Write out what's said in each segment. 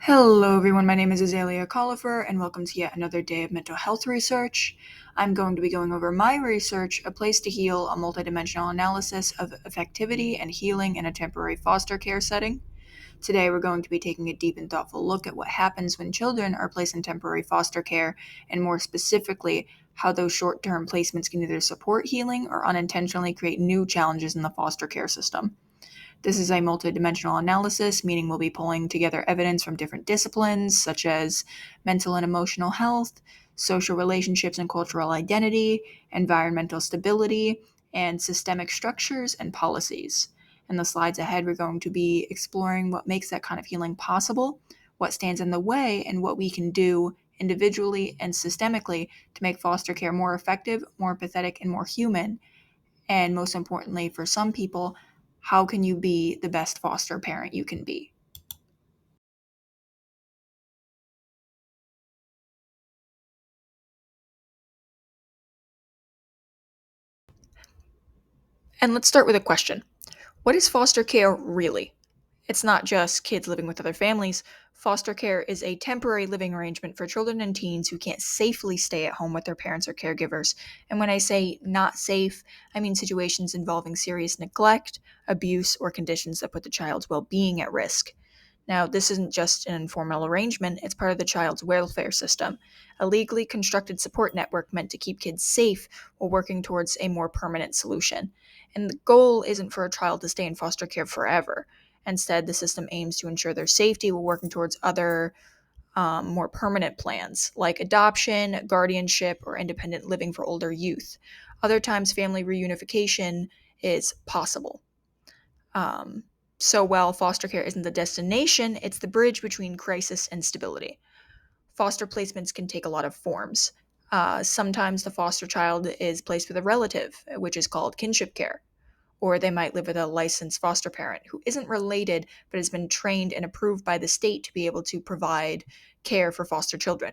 Hello, everyone. My name is Azalea Collifer, and welcome to yet another day of mental health research. I'm going to be going over my research, A Place to Heal, a multidimensional analysis of effectivity and healing in a temporary foster care setting. Today, we're going to be taking a deep and thoughtful look at what happens when children are placed in temporary foster care, and more specifically, how those short term placements can either support healing or unintentionally create new challenges in the foster care system. This is a multidimensional analysis, meaning we'll be pulling together evidence from different disciplines such as mental and emotional health, social relationships and cultural identity, environmental stability, and systemic structures and policies. In the slides ahead, we're going to be exploring what makes that kind of healing possible, what stands in the way, and what we can do individually and systemically to make foster care more effective, more empathetic, and more human, and most importantly, for some people, how can you be the best foster parent you can be? And let's start with a question. What is foster care really? It's not just kids living with other families. Foster care is a temporary living arrangement for children and teens who can't safely stay at home with their parents or caregivers. And when I say not safe, I mean situations involving serious neglect, abuse, or conditions that put the child's well being at risk. Now, this isn't just an informal arrangement, it's part of the child's welfare system, a legally constructed support network meant to keep kids safe while working towards a more permanent solution. And the goal isn't for a child to stay in foster care forever. Instead, the system aims to ensure their safety while working towards other, more permanent plans, like adoption, guardianship, or independent living for older youth. Other times, family reunification is possible. Um, so while foster care isn't the destination, it's the bridge between crisis and stability. Foster placements can take a lot of forms. Sometimes the foster child is placed with a relative, which is called kinship care, or they might live with a licensed foster parent who isn't related but has been trained and approved by the state to be able to provide care for foster children.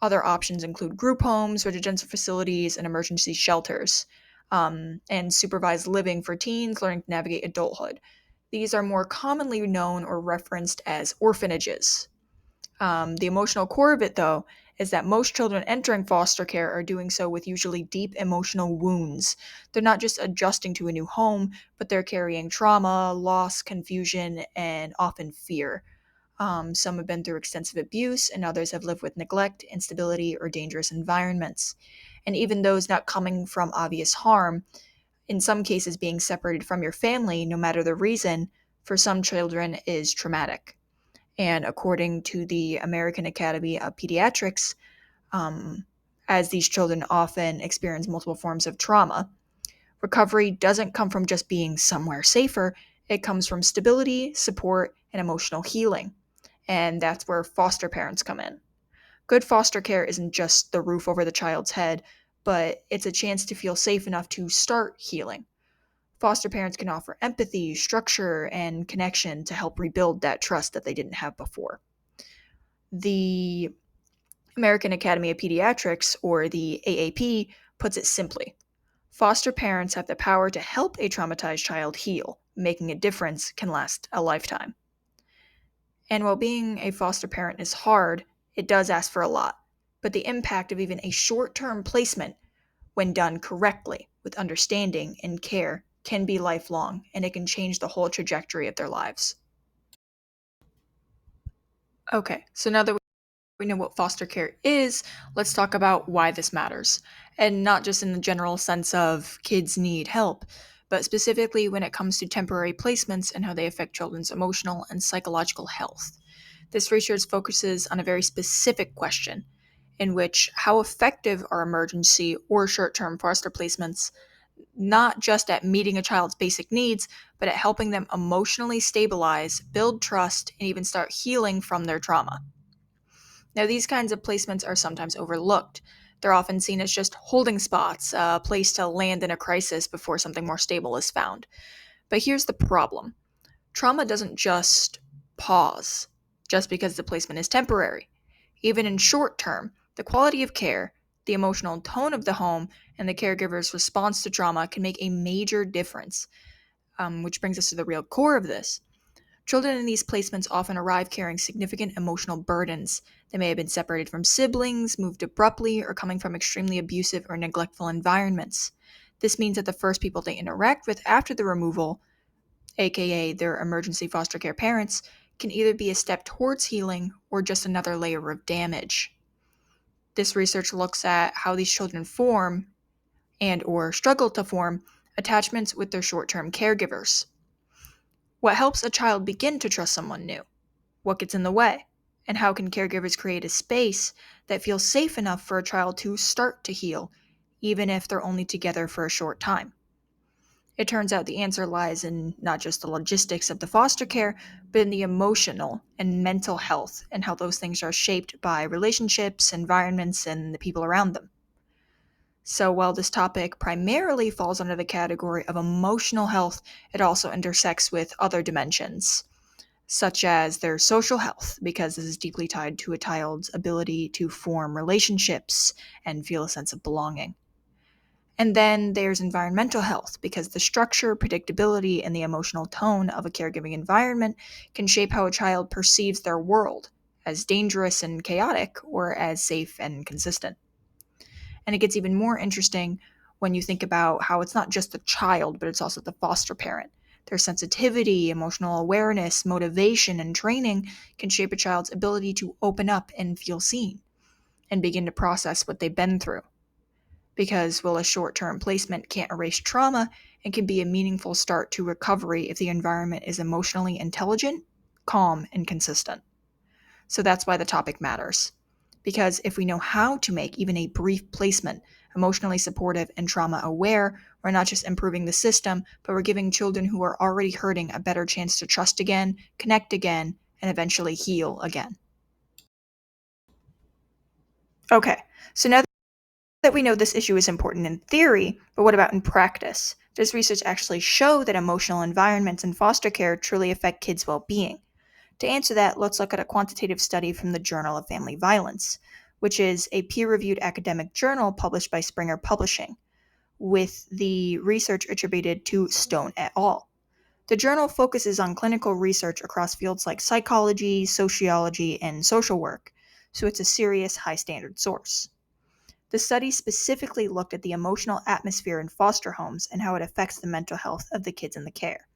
Other options include group homes, residential facilities, and emergency shelters, and supervised living for teens learning to navigate adulthood. These are more commonly known or referenced as orphanages. The emotional core of it, though, is that most children entering foster care are doing so with usually deep emotional wounds. They're not just adjusting to a new home, but they're carrying trauma, loss, confusion, and often fear. Some have been through extensive abuse, and others have lived with neglect, instability, or dangerous environments. And even those not coming from obvious harm, in some cases, being separated from your family, no matter the reason, for some children is traumatic. And according to the American Academy of Pediatrics, um, as these children often experience multiple forms of trauma, recovery doesn't come from just being somewhere safer, it comes from stability, support, and emotional healing. And that's where foster parents come in. Good foster care isn't just the roof over the child's head, but it's a chance to feel safe enough to start healing. Foster parents can offer empathy, structure, and connection to help rebuild that trust that they didn't have before. The American Academy of Pediatrics, or the AAP, puts it simply: foster parents have the power to help a traumatized child heal. Making a difference can last a lifetime. And while being a foster parent is hard, it does ask for a lot. But the impact of even a short term placement, when done correctly, with understanding and care, can be lifelong, and it can change the whole trajectory of their lives. Okay, so now that we know what foster care is, let's talk about why this matters. And not just in the general sense of kids need help, but specifically when it comes to temporary placements and how they affect children's emotional and psychological health. This research focuses on a very specific question, in which how effective are emergency or short term foster placements, not just at meeting a child's basic needs, but at helping them emotionally stabilize, build trust, and even start healing from their trauma. Now, these kinds of placements are sometimes overlooked. They're often seen as just holding spots, a place to land in a crisis before something more stable is found. But here's the problem: trauma doesn't just pause just because the placement is temporary. Even in short term, the quality of care, the emotional tone of the home, and the caregiver's response to trauma can make a major difference, which brings us to the real core of this. Children in these placements often arrive carrying significant emotional burdens. They may have been separated from siblings, moved abruptly, or coming from extremely abusive or neglectful environments. This means that the first people they interact with after the removal, aka their emergency foster care parents, can either be a step towards healing or just another layer of damage. This research looks at how these children form and or struggle to form attachments with their short-term caregivers. What helps a child begin to trust someone new? What gets in the way? And how can caregivers create a space that feels safe enough for a child to start to heal, even if they're only together for a short time? It turns out the answer lies in not just the logistics of the foster care, but in the emotional and mental health and how those things are shaped by relationships, environments, and the people around them. So while this topic primarily falls under the category of emotional health, it also intersects with other dimensions, such as their social health, because this is deeply tied to a child's ability to form relationships and feel a sense of belonging. And then there's environmental health, because the structure, predictability, and the emotional tone of a caregiving environment can shape how a child perceives their world as dangerous and chaotic or as safe and consistent. And it gets even more interesting when you think about how it's not just the child, but it's also the foster parent. Their sensitivity, emotional awareness, motivation, and training can shape a child's ability to open up and feel seen and begin to process what they've been through. Because while a short-term placement can't erase trauma, it can be a meaningful start to recovery if the environment is emotionally intelligent, calm, and consistent. So that's why the topic matters. Because if we know how to make even a brief placement emotionally supportive and trauma aware, we're not just improving the system, but we're giving children who are already hurting a better chance to trust again, connect again, and eventually heal again. Okay, so now that we know this issue is important in theory, but what about in practice? Does research actually show that emotional environments in foster care truly affect kids' well-being? To answer that, let's look at a quantitative study from the Journal of Family Violence, which is a peer-reviewed academic journal published by Springer Publishing, with the research attributed to Stone et al. The journal focuses on clinical research across fields like psychology, sociology, and social work, so it's a serious, high-standard source. The study specifically looked at the emotional atmosphere in foster homes and how it affects the mental health of the kids in the care.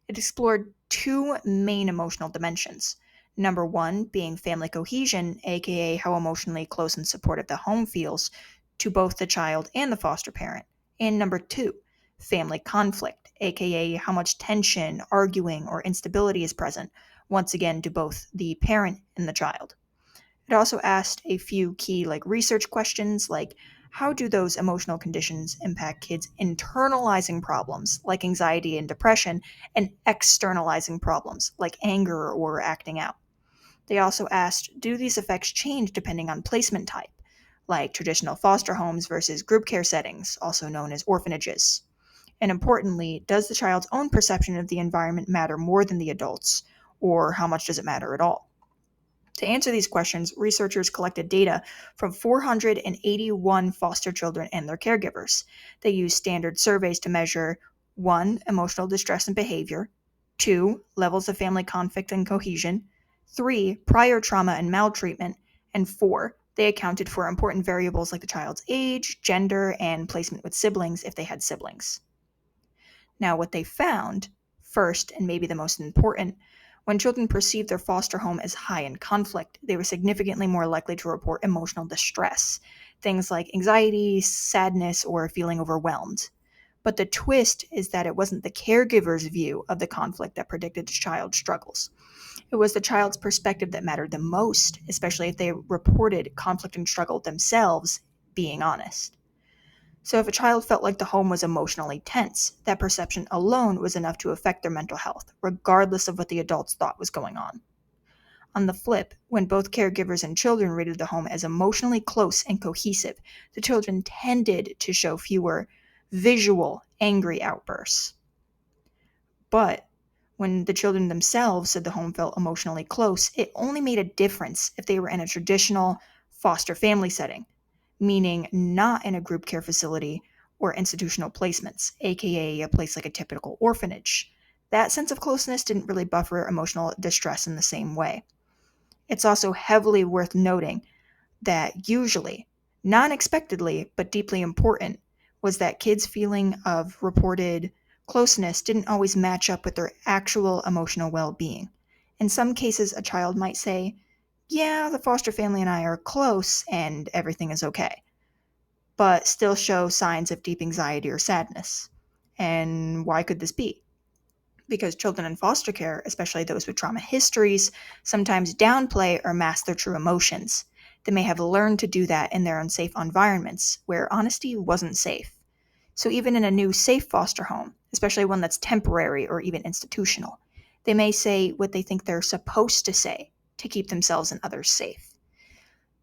It explored two main emotional dimensions. Number one being family cohesion, aka how emotionally close and supportive the home feels to both the child and the foster parent. And number two, family conflict, aka how much tension, arguing, or instability is present, once again to both the parent and the child. It also asked a few key research questions like how do those emotional conditions impact kids internalizing problems like anxiety and depression and externalizing problems like anger or acting out. They also asked do these effects change depending on placement type, like traditional foster homes versus group care settings, also known as orphanages. And importantly, does the child's own perception of the environment matter more than the adults, or how much does it matter at all? To answer these questions, researchers collected data from 481 foster children and their caregivers. They used standard surveys to measure 1. Emotional distress and behavior, 2. Levels of family conflict and cohesion, 3. Prior trauma and maltreatment, and 4. They accounted for important variables like the child's age, gender, and placement with siblings if they had siblings. Now, what they found, first and maybe the most important, when children perceived their foster home as high in conflict, they were significantly more likely to report emotional distress, things like anxiety, sadness, or feeling overwhelmed. But the twist is that it wasn't the caregiver's view of the conflict that predicted the child's struggles. It was the child's perspective that mattered the most, especially if they reported conflict and struggle themselves, being honest. So if a child felt like the home was emotionally tense, that perception alone was enough to affect their mental health, regardless of what the adults thought was going on. On the flip, when both caregivers and children rated the home as emotionally close and cohesive, the children tended to show fewer visual, angry outbursts. But when the children themselves said the home felt emotionally close, it only made a difference if they were in a traditional foster family setting, meaning not in a group care facility or institutional placements, aka a place like a typical orphanage. that sense of closeness didn't really buffer emotional distress in the same way. It's also heavily worth noting that usually, non-expectedly, but deeply important, was that kids' feeling of reported closeness didn't always match up with their actual emotional well-being. In some cases, a child might say, "Yeah, the foster family and I are close and everything is okay," but still show signs of deep anxiety or sadness. And why could this be? Because children in foster care, especially those with trauma histories, sometimes downplay or mask their true emotions. They may have learned to do that in their unsafe environments where honesty wasn't safe. So even in a new safe foster home, especially one that's temporary or even institutional, they may say what they think they're supposed to say to keep themselves and others safe.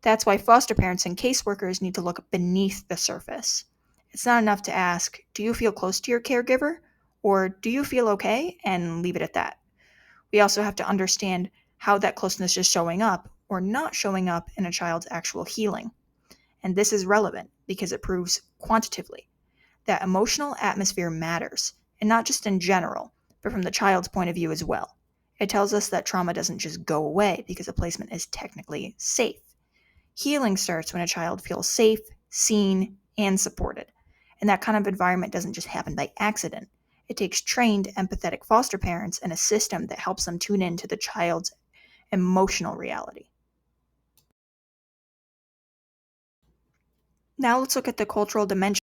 That's why foster parents and caseworkers need to look beneath the surface. It's not enough to ask, "Do you feel close to your caregiver?" or "Do you feel okay?" and leave it at that. We also have to understand how that closeness is showing up or not showing up in a child's actual healing. And this is relevant because it proves quantitatively that emotional atmosphere matters, and not just in general, but from the child's point of view as well. It tells us that trauma doesn't just go away because a placement is technically safe. Healing starts when a child feels safe, seen, and supported. And that kind of environment doesn't just happen by accident. It takes trained, empathetic foster parents and a system that helps them tune in to the child's emotional reality. Now let's look at the cultural dimensions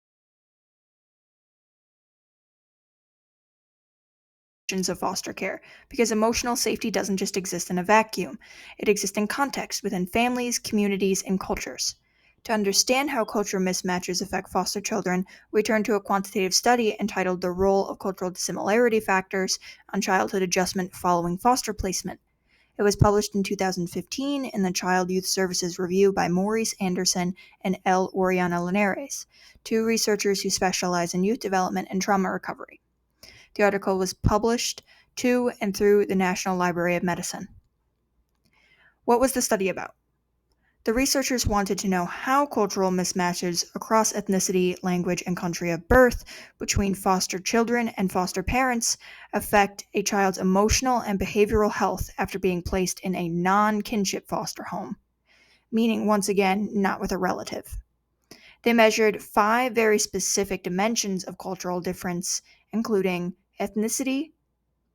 of foster care, because emotional safety doesn't just exist in a vacuum. It exists in context within families, communities, and cultures. To understand how cultural mismatches affect foster children, we turn to a quantitative study entitled "The Role of Cultural Dissimilarity Factors on Childhood Adjustment Following Foster Placement." It was published in 2015 in the Child Youth Services Review by Maurice Anderson and L. Oriana Linares, two researchers who specialize in youth development and trauma recovery. The article was published to and through the National Library of Medicine. What was the study about? The researchers wanted to know how cultural mismatches across ethnicity, language, and country of birth between foster children and foster parents affect a child's emotional and behavioral health after being placed in a non-kinship foster home, meaning, once again, not with a relative. They measured 5 very specific dimensions of cultural difference, including ethnicity,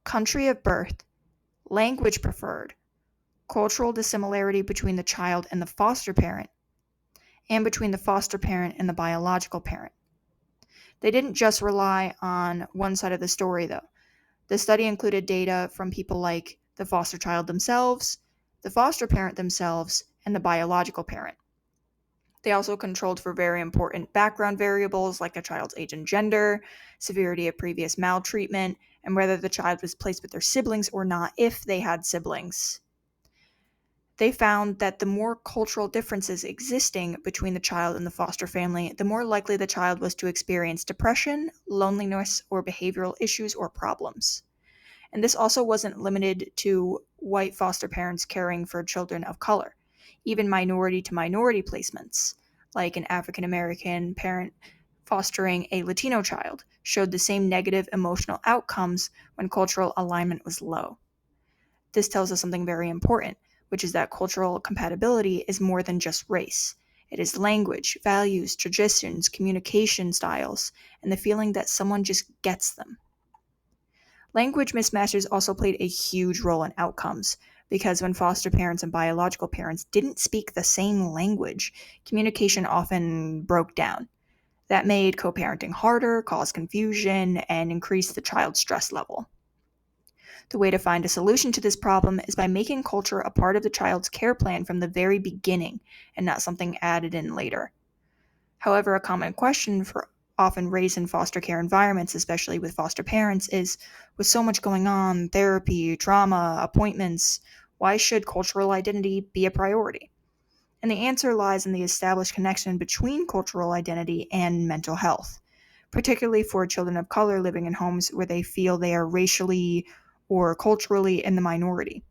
country of birth, language preferred, cultural dissimilarity between the child and the foster parent, and between the foster parent and the biological parent. They didn't just rely on one side of the story, though. The study included data from people like the foster child themselves, the foster parent themselves, and the biological parent. They also controlled for very important background variables like a child's age and gender, severity of previous maltreatment, and whether the child was placed with their siblings or not if they had siblings. They found that the more cultural differences existing between the child and the foster family, the more likely the child was to experience depression, loneliness, or behavioral issues or problems. And this also wasn't limited to white foster parents caring for children of color. Even minority to minority placements, like an African American parent fostering a Latino child, showed the same negative emotional outcomes when cultural alignment was low. This tells us something very important, which is that cultural compatibility is more than just race. It is language, values, traditions, communication styles, and the feeling that someone just gets them. Language mismatches also played a huge role in outcomes, because when foster parents and biological parents didn't speak the same language, communication often broke down. That made co-parenting harder, caused confusion, and increased the child's stress level. The way to find a solution to this problem is by making culture a part of the child's care plan from the very beginning and not something added in later. However, a common question often raised in foster care environments, especially with foster parents, is, with so much going on, therapy, trauma, appointments, why should cultural identity be a priority? And the answer lies in the established connection between cultural identity and mental health, particularly for children of color living in homes where they feel they are racially or culturally in the minority.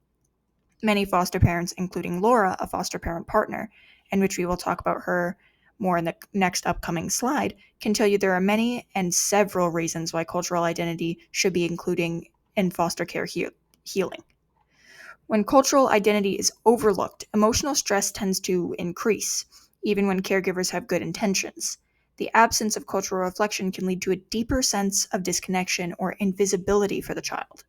Many foster parents, including Laura, a foster parent partner, and which we will talk about her more in the next upcoming slide, can tell you there are many and several reasons why cultural identity should be in foster care healing. When cultural identity is overlooked, emotional stress tends to increase, even when caregivers have good intentions. The absence of cultural reflection can lead to a deeper sense of disconnection or invisibility for the child.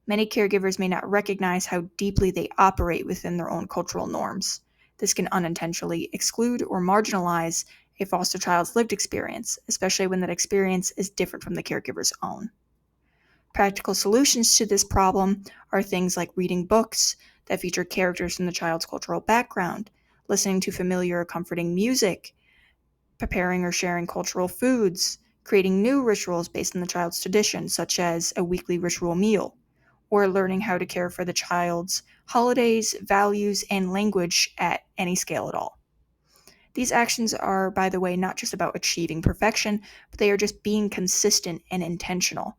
Many caregivers may not recognize how deeply they operate within their own cultural norms. This can unintentionally exclude or marginalize a foster child's lived experience, especially when that experience is different from the caregiver's own. Practical solutions to this problem are things like reading books that feature characters from the child's cultural background, listening to familiar or comforting music, preparing or sharing cultural foods, creating new rituals based on the child's tradition, such as a weekly ritual meal, or learning how to care for the child's holidays, values, and language at any scale at all. These actions are, by the way, not just about achieving perfection, but they are just being consistent and intentional.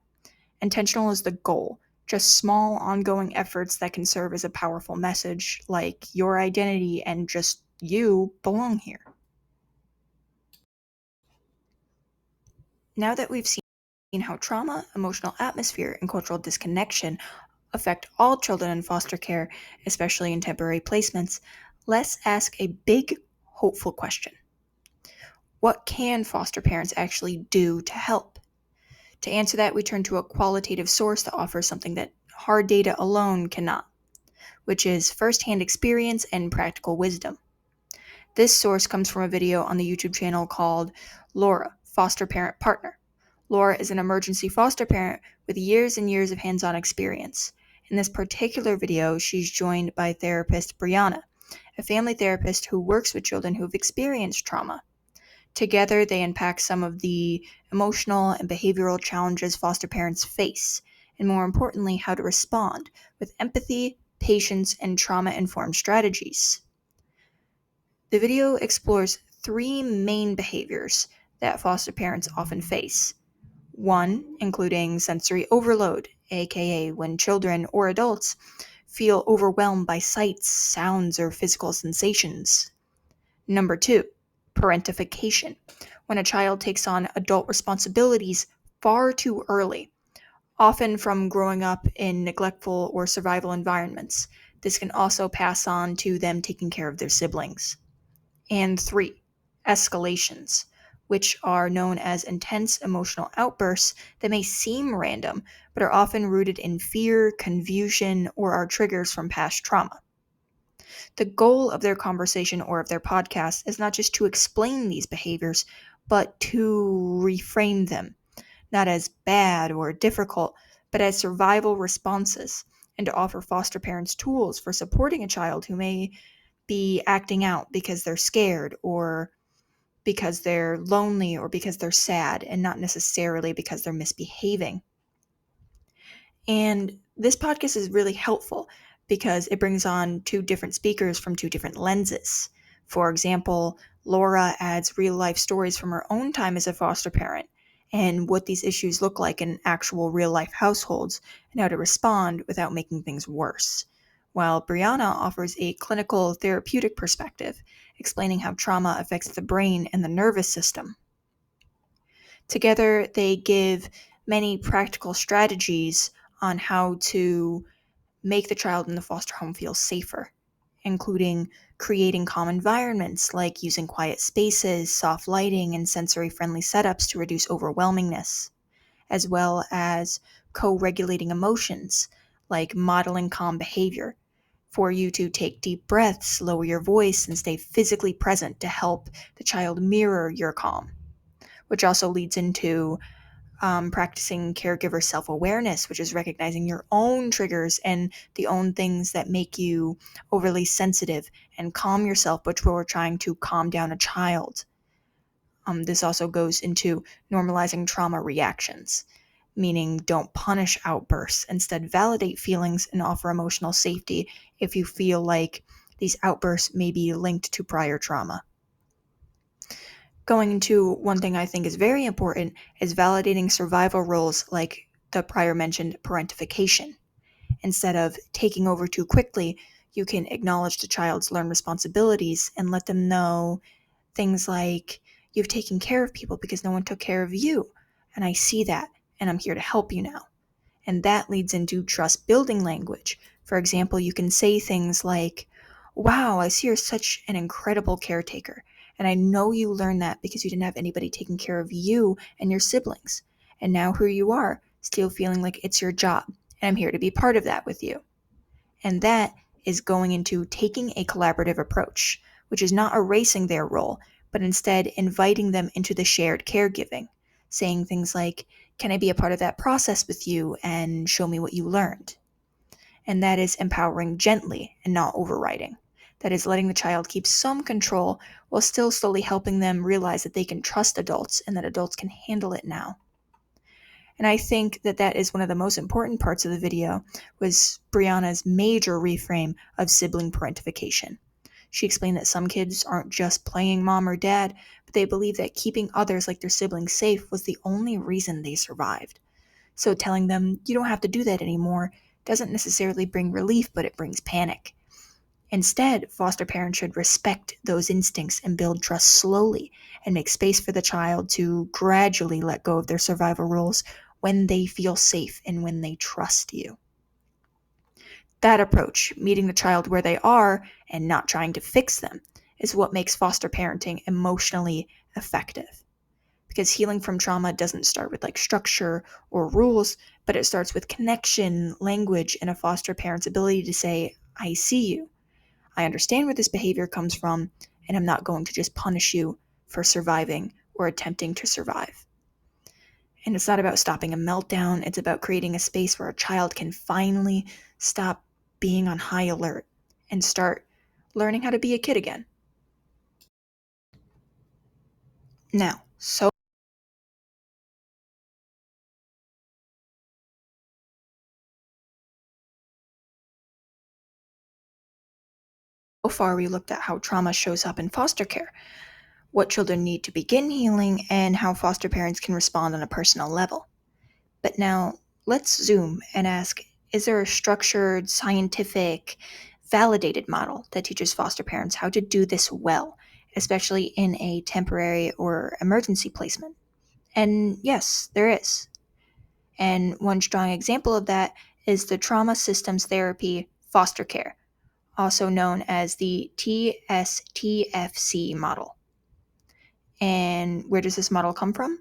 Intentional is the goal, just small, ongoing efforts that can serve as a powerful message, like your identity and just you belong here. Now that we've seen how trauma, emotional atmosphere, and cultural disconnection affect all children in foster care, especially in temporary placements, let's ask a big, hopeful question. What can foster parents actually do to help? To answer that, we turn to a qualitative source that offers something that hard data alone cannot, which is firsthand experience and practical wisdom. This source comes from a video on the YouTube channel called Laura, Foster Parent Partner. Laura is an emergency foster parent with years and years of hands-on experience. In this particular video, she's joined by therapist Brianna, a family therapist who works with children who have experienced trauma. Together, they unpack some of the emotional and behavioral challenges foster parents face, and more importantly, how to respond with empathy, patience, and trauma-informed strategies. The video explores 3 main behaviors that foster parents often face. 1, including sensory overload, aka when children or adults feel overwhelmed by sights, sounds, or physical sensations. Number 2, parentification, when a child takes on adult responsibilities far too early, often from growing up in neglectful or survival environments. This can also pass on to them taking care of their siblings. And 3, escalations, which are known as intense emotional outbursts that may seem random, but are often rooted in fear, confusion, or are triggers from past trauma. The goal of their conversation or of their podcast is not just to explain these behaviors, but to reframe them, not as bad or difficult, but as survival responses, and to offer foster parents tools for supporting a child who may be acting out because they're scared or because they're lonely or because they're sad, and not necessarily because they're misbehaving. And this podcast is really helpful because it brings on 2 different speakers from 2 different lenses. For example, Laura adds real life stories from her own time as a foster parent and what these issues look like in actual real life households and how to respond without making things worse. While Brianna offers a clinical therapeutic perspective, explaining how trauma affects the brain and the nervous system. Together, they give many practical strategies on how to make the child in the foster home feel safer, including creating calm environments like using quiet spaces, soft lighting, and sensory-friendly setups to reduce overwhelmingness, as well as co-regulating emotions like modeling calm behavior for you to take deep breaths, lower your voice, and stay physically present to help the child mirror your calm, which also leads into practicing caregiver self-awareness, which is recognizing your own triggers and the own things that make you overly sensitive, and calm yourself, which we're trying to calm down a child. This also goes into normalizing trauma reactions, meaning don't punish outbursts. Instead, validate feelings and offer emotional safety if you feel like these outbursts may be linked to prior trauma. Going into one thing I think is very important is validating survival roles like the prior mentioned parentification. Instead of taking over too quickly, you can acknowledge the child's learned responsibilities and let them know things like, you've taken care of people because no one took care of you, and I see that, and I'm here to help you now. And that leads into trust building language. For example, you can say things like, "Wow, I see you're such an incredible caretaker. And I know you learned that because you didn't have anybody taking care of you and your siblings. And now here you are, still feeling like it's your job. And I'm here to be part of that with you." And that is going into taking a collaborative approach, which is not erasing their role, but instead inviting them into the shared caregiving, saying things like, "Can I be a part of that process with you and show me what you learned?" And that is empowering gently and not overriding. That is letting the child keep some control while still slowly helping them realize that they can trust adults and that adults can handle it now. And I think that that is one of the most important parts of the video was Brianna's major reframe of sibling parentification. She explained that some kids aren't just playing mom or dad, but they believe that keeping others like their siblings safe was the only reason they survived. So telling them you don't have to do that anymore doesn't necessarily bring relief, but it brings panic. Instead, foster parents should respect those instincts and build trust slowly and make space for the child to gradually let go of their survival roles when they feel safe and when they trust you. That approach, meeting the child where they are and not trying to fix them, is what makes foster parenting emotionally effective. Because healing from trauma doesn't start with structure or rules, but it starts with connection, language, and a foster parent's ability to say, "I see you. I understand where this behavior comes from, and I'm not going to just punish you for surviving or attempting to survive." And it's not about stopping a meltdown, it's about creating a space where a child can finally stop being on high alert and start learning how to be a kid again. Now, so far we looked at how trauma shows up in foster care, what children need to begin healing, and how foster parents can respond on a personal level. But now, let's zoom and ask, is there a structured, scientific, validated model that teaches foster parents how to do this well, especially in a temporary or emergency placement? And yes, there is. And one strong example of that is the trauma systems therapy foster care, also known as the TSTFC model. And where does this model come from?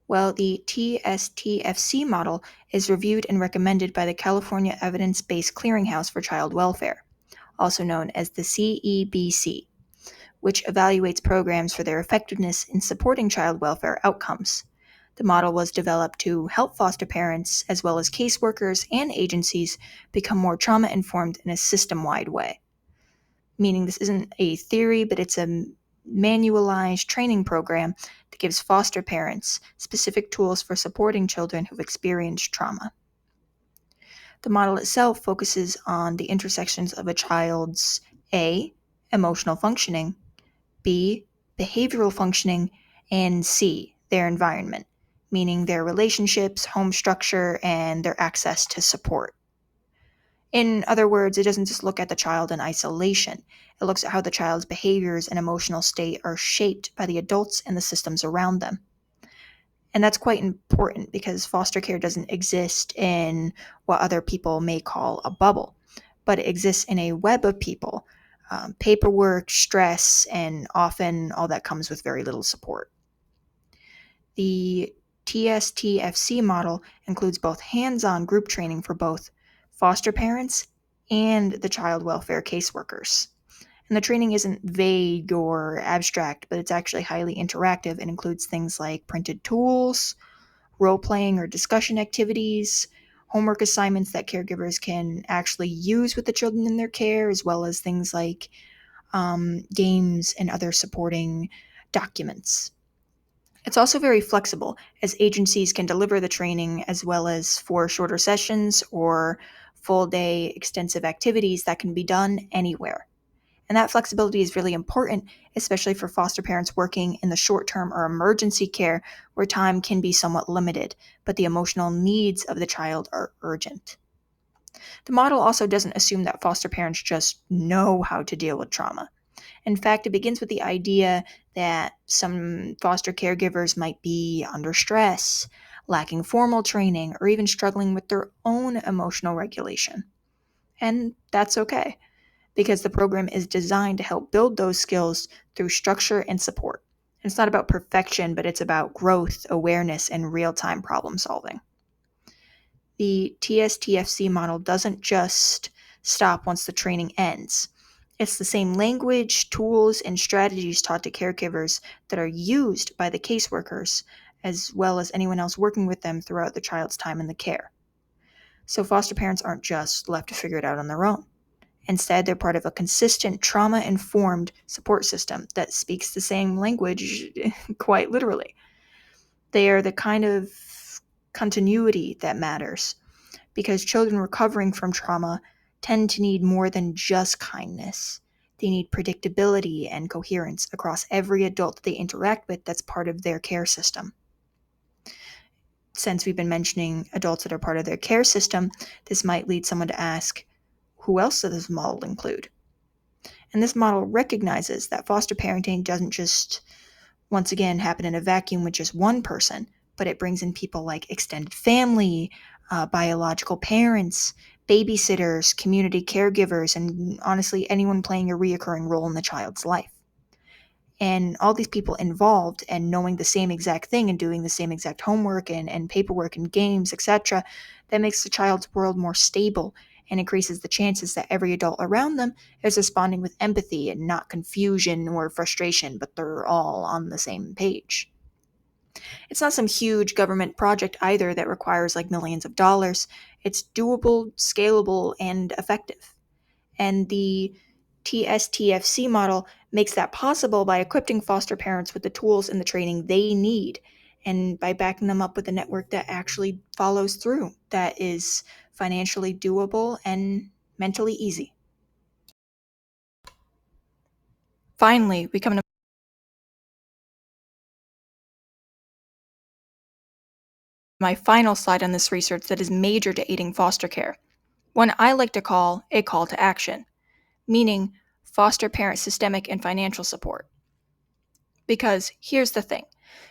Well, the TSTFC model is reviewed and recommended by the California Evidence-Based Clearinghouse for Child Welfare, also known as the CEBC, which evaluates programs for their effectiveness in supporting child welfare outcomes. The model was developed to help foster parents, as well as caseworkers and agencies, become more trauma-informed in a system-wide way. Meaning this isn't a theory, but it's a manualized training program that gives foster parents specific tools for supporting children who've experienced trauma. The model itself focuses on the intersections of a child's A, emotional functioning, B, behavioral functioning, and C, their environment, meaning their relationships, home structure, and their access to support. In other words, it doesn't just look at the child in isolation. It looks at how the child's behaviors and emotional state are shaped by the adults and the systems around them. And that's quite important because foster care doesn't exist in what other people may call a bubble, but it exists in a web of people, paperwork, stress, and often all that comes with very little support. The TSTFC model includes both hands-on group training for both foster parents and the child welfare caseworkers. And the training isn't vague or abstract, but it's actually highly interactive and includes things like printed tools, role-playing or discussion activities, homework assignments that caregivers can actually use with the children in their care, as well as things like games and other supporting documents. It's also very flexible, as agencies can deliver the training as well as for shorter sessions or full-day extensive activities that can be done anywhere. And that flexibility is really important, especially for foster parents working in the short-term or emergency care where time can be somewhat limited, but the emotional needs of the child are urgent. The model also doesn't assume that foster parents just know how to deal with trauma. In fact, it begins with the idea that some foster caregivers might be under stress, lacking formal training, or even struggling with their own emotional regulation. And that's okay, because the program is designed to help build those skills through structure and support. It's not about perfection, but it's about growth, awareness, and real-time problem solving. The TSTFC model doesn't just stop once the training ends. It's the same language, tools, and strategies taught to caregivers that are used by the caseworkers, as well as anyone else working with them throughout the child's time in the care. So foster parents aren't just left to figure it out on their own. Instead, they're part of a consistent, trauma-informed support system that speaks the same language, quite literally. They are the kind of continuity that matters, because children recovering from trauma tend to need more than just kindness. They need predictability and coherence across every adult they interact with that's part of their care system. Since we've been mentioning adults that are part of their care system, this might lead someone to ask, who else does this model include? And this model recognizes that foster parenting doesn't just, once again, happen in a vacuum with just one person, but it brings in people like extended family, biological parents, babysitters, community caregivers, and honestly, anyone playing a reoccurring role in the child's life. And all these people involved and knowing the same exact thing and doing the same exact homework and paperwork and games, etc., that makes the child's world more stable and increases the chances that every adult around them is responding with empathy and not confusion or frustration, but they're all on the same page. It's not some huge government project either that requires like millions of dollars. It's doable, scalable, and effective. And the TSTFC model makes that possible by equipping foster parents with the tools and the training they need, and by backing them up with a network that actually follows through, that is financially doable and mentally easy. Finally, we come to my final slide on this research that is major to aiding foster care, one I like to call a call to action, meaning foster parent systemic and financial support. Because here's the thing,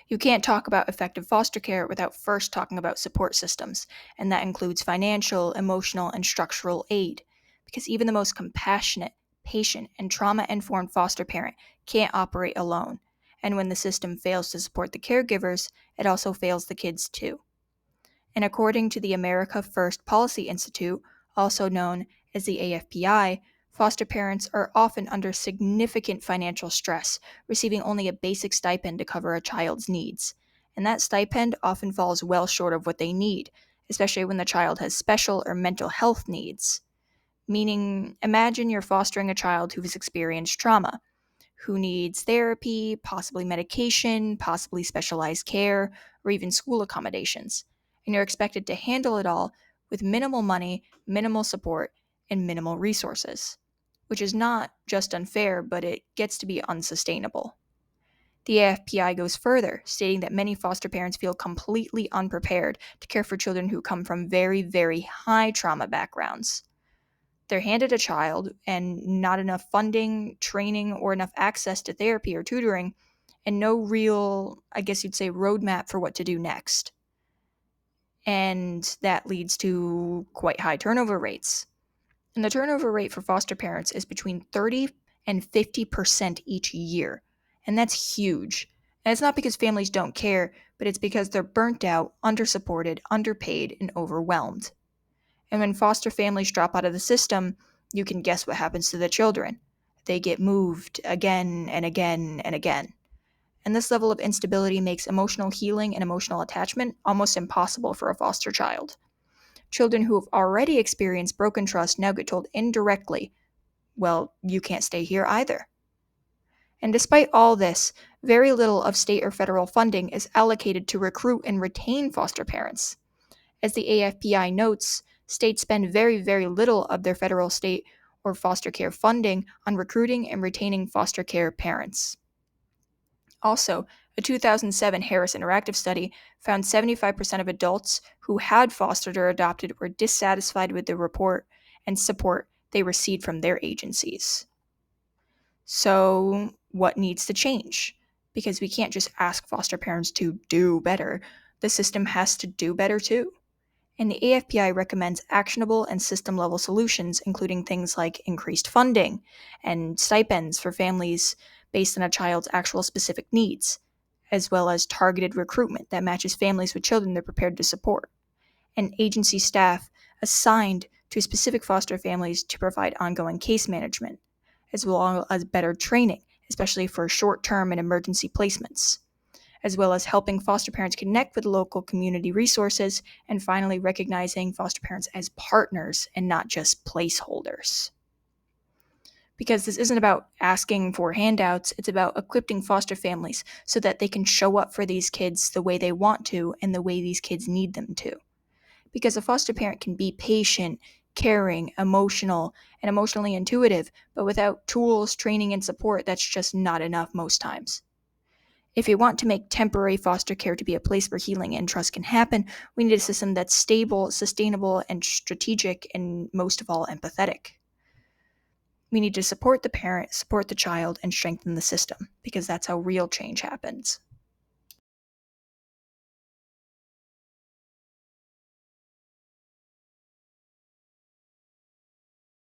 you can't talk about effective foster care without first talking about support systems, and that includes financial, emotional, and structural aid. Because even the most compassionate, patient, and trauma-informed foster parent can't operate alone. And when the system fails to support the caregivers, it also fails the kids too. And according to the America First Policy Institute, also known as the AFPI, foster parents are often under significant financial stress, receiving only a basic stipend to cover a child's needs. And that stipend often falls well short of what they need, especially when the child has special or mental health needs. Meaning, imagine you're fostering a child who has experienced trauma, who needs therapy, possibly medication, possibly specialized care, or even school accommodations. And you're expected to handle it all with minimal money, minimal support, and minimal resources. Which is not just unfair, but it gets to be unsustainable. The AFPI goes further, stating that many foster parents feel completely unprepared to care for children who come from very, very high trauma backgrounds. They're handed a child and not enough funding, training, or enough access to therapy or tutoring, and no real, I guess you'd say, roadmap for what to do next. And that leads to quite high turnover rates. And the turnover rate for foster parents is between 30 and 50% each year. And that's huge. And it's not because families don't care, but it's because they're burnt out, undersupported, underpaid, and overwhelmed. And when foster families drop out of the system, you can guess what happens to the children. They get moved again and again and again. And this level of instability makes emotional healing and emotional attachment almost impossible for a foster child. Children who have already experienced broken trust now get told indirectly, well, you can't stay here either. And despite all this, very little of state or federal funding is allocated to recruit and retain foster parents. As the AFPI notes, states spend very, very little of their federal, state, or foster care funding on recruiting and retaining foster care parents. Also, a 2007 Harris Interactive study found 75% of adults who had fostered or adopted were dissatisfied with the report and support they received from their agencies. So, what needs to change? Because we can't just ask foster parents to do better. the system has to do better too. And the AFPI recommends actionable and system level solutions, including things like increased funding and stipends for families based on a child's actual specific needs, as well as targeted recruitment that matches families with children they're prepared to support, and agency staff assigned to specific foster families to provide ongoing case management, as well as better training, especially for short term and emergency placements, as well as helping foster parents connect with local community resources, and finally recognizing foster parents as partners and not just placeholders. Because this isn't about asking for handouts, it's about equipping foster families so that they can show up for these kids the way they want to and the way these kids need them to. Because a foster parent can be patient, caring, emotional, and emotionally intuitive, but without tools, training, and support, that's just not enough most times. If we want to make temporary foster care to be a place where healing and trust can happen, we need a system that's stable, sustainable, and strategic, and most of all, empathetic. We need to support the parent, support the child, and strengthen the system, because that's how real change happens.